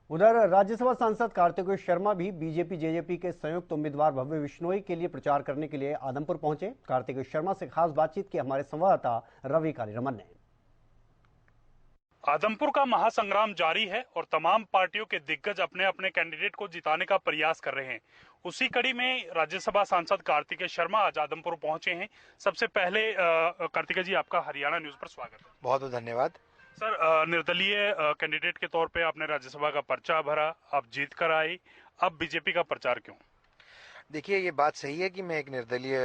उधर राज्यसभा सांसद कार्तिकेय शर्मा भी बीजेपी जेजेपी के संयुक्त उम्मीदवार भव्य बिश्नोई के लिए प्रचार करने के लिए आदमपुर पहुंचे। कार्तिकेय शर्मा से खास बातचीत की हमारे संवाददाता रवि कालीरमन ने। आदमपुर का महासंग्राम जारी है और तमाम पार्टियों के दिग्गज अपने अपने कैंडिडेट को जिताने का प्रयास कर रहे हैं। उसी कड़ी में राज्यसभा सांसद कार्तिकेय शर्मा आज आदमपुर पहुंचे हैं। सबसे पहले कार्तिकेय जी, आपका हरियाणा न्यूज पर स्वागत है। बहुत बहुत धन्यवाद। सर, निर्दलीय कैंडिडेट के तौर पे आपने राज्यसभा का पर्चा भरा, आप जीत कर आए, अब बीजेपी का प्रचार क्यों? देखिए, ये बात सही है कि मैं एक निर्दलीय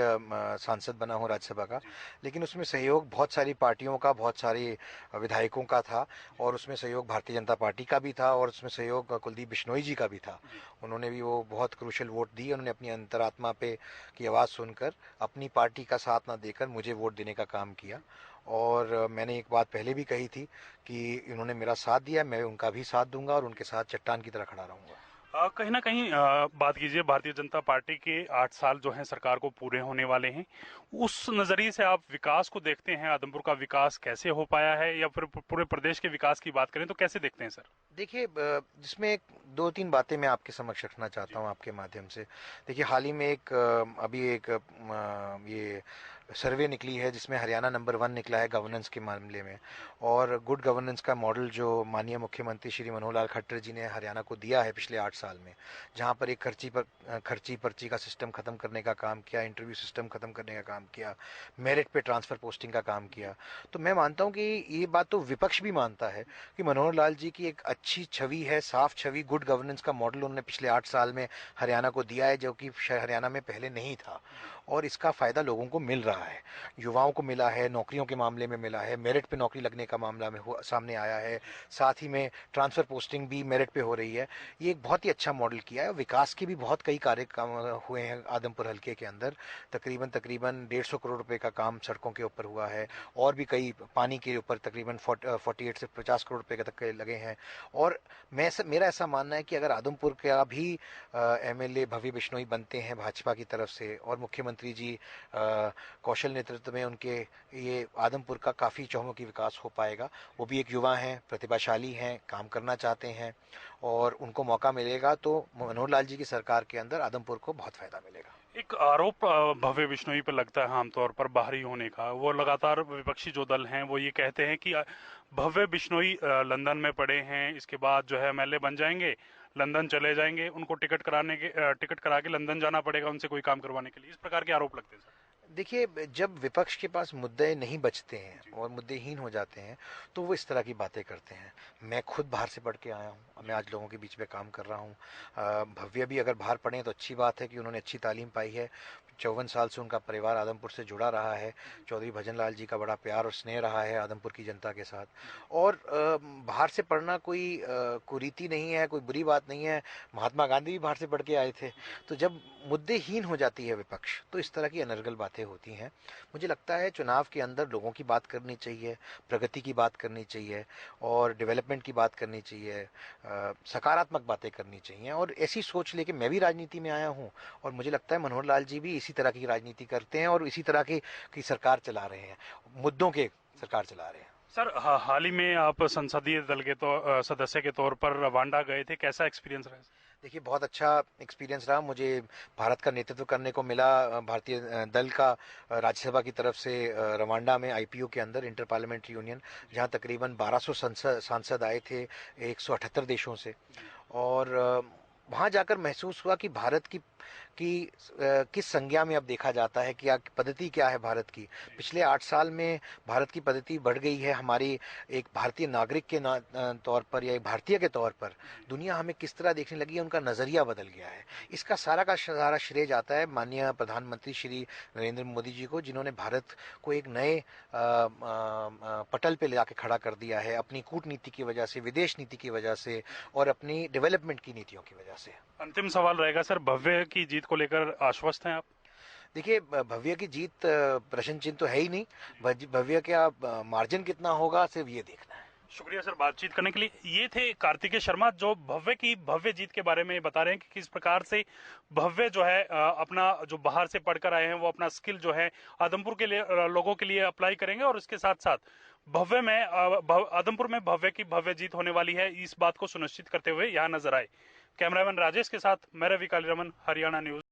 सांसद बना हूँ राज्यसभा का, लेकिन उसमें सहयोग बहुत सारी पार्टियों का, बहुत सारे विधायकों का था, और उसमें सहयोग भारतीय जनता पार्टी का भी था, और उसमें सहयोग कुलदीप बिश्नोई जी का भी था। उन्होंने भी वो बहुत क्रूशल वोट दिए। उन्होंने अपनी अंतरात्मा पे की आवाज़ सुनकर, अपनी पार्टी का साथ ना देकर मुझे वोट देने का काम किया। और मैंने एक बात पहले भी कही थी कि इन्होंने मेरा साथ दिया, मैं उनका भी साथ दूंगा और उनके साथ चट्टान की तरह खड़ा रहूंगा। कहीं ना कहीं बात कीजिए, भारतीय जनता पार्टी के 8 साल जो हैं सरकार को पूरे होने वाले हैं। उस नजरिए से आप विकास को देखते हैं, आदमपुर का विकास कैसे हो पाया है, या फिर पूरे प्रदेश के विकास की बात करें तो कैसे देखते हैं सर? देखिए, जिसमें दो तीन बातें मैं आपके समक्ष रखना चाहता हूँ आपके माध्यम से। देखिए, हाल ही में अभी एक ये सर्वे निकली है जिसमें हरियाणा नंबर 1 निकला है गवर्नेंस के मामले में। और गुड गवर्नेंस का मॉडल जो माननीय मुख्यमंत्री श्री मनोहर लाल खट्टर जी ने हरियाणा को दिया है पिछले 8 साल में, जहाँ पर एक खर्ची पर्ची का सिस्टम खत्म करने का काम किया, इंटरव्यू सिस्टम खत्म करने का काम किया, मेरिट पे ट्रांसफर पोस्टिंग का काम किया। तो मैं मानता हूँ कि ये बात तो विपक्ष भी मानता है कि मनोहर लाल जी की एक अच्छी छवि है, साफ छवि, गुड गवर्नेंस का मॉडल उन्होंने पिछले 8 साल में हरियाणा को दिया है, जो कि हरियाणा में पहले नहीं था। और इसका फायदा लोगों को मिल रहा है, युवाओं को मिला है, नौकरियों के मामले में मिला है, मेरिट पे नौकरी लगने का मामला में सामने आया है, साथ ही में ट्रांसफर पोस्टिंग भी मेरिट पे हो रही है। ये एक बहुत ही अच्छा मॉडल किया है। विकास के भी बहुत कई कार्य हुए हैं आदमपुर हल्के के अंदर। तकरीबन तकरीबन 150 करोड़ रुपए का काम सड़कों के ऊपर हुआ है, और भी कई पानी के ऊपर तकरीबन 48 से 50 करोड़ रुपए तक के लगे हैं। और मेरा ऐसा मानना है कि अगर आदमपुर का भी एमएलए भव्य बिश्नोई बनते हैं भाजपा की तरफ से, और मुख्यमंत्री जी कौशल नेतृत्व में उनके, ये आदमपुर का काफ़ी चहुमुखी विकास हो पाएगा। वो भी एक युवा हैं, प्रतिभाशाली हैं, काम करना चाहते हैं, और उनको मौका मिलेगा तो मनोहर लाल जी की सरकार के अंदर आदमपुर को बहुत फायदा मिलेगा। एक आरोप भव्य बिश्नोई पर लगता है आमतौर पर बाहरी होने का। वो लगातार विपक्षी जो दल हैं वो ये कहते हैं कि भव्य बिश्नोई लंदन में पड़े हैं, इसके बाद जो है एमएलए बन जाएंगे, लंदन चले जाएंगे, उनको टिकट करा के लंदन जाना पड़ेगा उनसे कोई काम करवाने के लिए। इस प्रकार के आरोप लगते हैं सर। देखिए, जब विपक्ष के पास मुद्दे नहीं बचते हैं और मुद्देहीन हो जाते हैं, तो वो इस तरह की बातें करते हैं। मैं खुद बाहर से पढ़ के आया हूँ, मैं आज लोगों के बीच में काम कर रहा हूँ। भव्य भी अगर बाहर पढ़े तो अच्छी बात है कि उन्होंने अच्छी तालीम पाई है। 54 साल से उनका परिवार आदमपुर से जुड़ा रहा है। चौधरी भजन लाल जी का बड़ा प्यार और स्नेह रहा है आदमपुर की जनता के साथ। और बाहर से पढ़ना कोई कुरीति नहीं है, कोई बुरी बात नहीं है। महात्मा गांधी भी बाहर से पढ़ के आए थे। तो जब मुद्देहीन हो जाती है विपक्ष, तो इस तरह की अनर्गल बातें होती हैं। मुझे लगता है चुनाव के अंदर लोगों की बात करनी चाहिए, प्रगति की बात करनी चाहिए, और डेवलपमेंट की बात करनी चाहिए, सकारात्मक बातें करनी चाहिए। और ऐसी सोच लेके मैं भी राजनीति में आया हूँ, और मुझे लगता है मनोहर लाल जी भी इसी तरह की राजनीति करते हैं और इसी तरह की सरकार चला रहे हैं, मुद्दों के सरकार चला रहे हैं। सर, हाल ही में आप संसदीय दल के सदस्य के तौर पर रवांडा गए थे, कैसा एक्सपीरियंस रहा? देखिए, बहुत अच्छा एक्सपीरियंस रहा। मुझे भारत का नेतृत्व करने को मिला, भारतीय दल का, राज्यसभा की तरफ से रवांडा में आईपीयू के अंदर, इंटर पार्लियामेंट्री यूनियन, जहां तकरीबन 1200 सांसद आए थे 178 देशों से। और वहां जाकर महसूस हुआ कि भारत की किस संज्ञा में अब देखा जाता है, कि पद्धति क्या है भारत की। पिछले 8 साल में भारत की पद्धति बढ़ गई है। हमारी एक भारतीय नागरिक के तौर पर, या एक भारतीय के तौर पर दुनिया हमें किस तरह देखने लगी है, उनका नज़रिया बदल गया है। इसका सारा का सारा श्रेय जाता है माननीय प्रधानमंत्री श्री नरेंद्र मोदी जी को, जिन्होंने भारत को एक नए पटल पे ले जाके खड़ा कर दिया है, अपनी कूटनीति की वजह से, विदेश नीति की वजह से, और अपनी डेवलपमेंट की नीतियों की वजह से। अंतिम सवाल रहेगा सर, भव्य की जीत को लेकर आश्वस्त हैं आप? देखिए, भव्य की जीत प्रश्न चिन्ह तो है ही नहीं। भव्य का मार्जिन कितना होगा, सिर्फ ये देखना है। शुक्रिया सर बातचीत करने के लिए। ये थे कार्तिकेय शर्मा, जो भव्य की भव्य जीत के बारे में बता रहे हैं कि किस प्रकार से भव्य जो है अपना, जो बाहर से पढ़कर आए हैं वो अपना स्किल जो है आदमपुर के लिए लोगों के लिए अप्लाई करेंगे, और इसके साथ साथ भव्य में आदमपुर में भव्य की भव्य जीत होने वाली है, इस बात को सुनिश्चित करते हुए यहाँ नजर आए। कैमरामैन राजेश के साथ मैं रवि कालीरमन, हरियाणा न्यूज।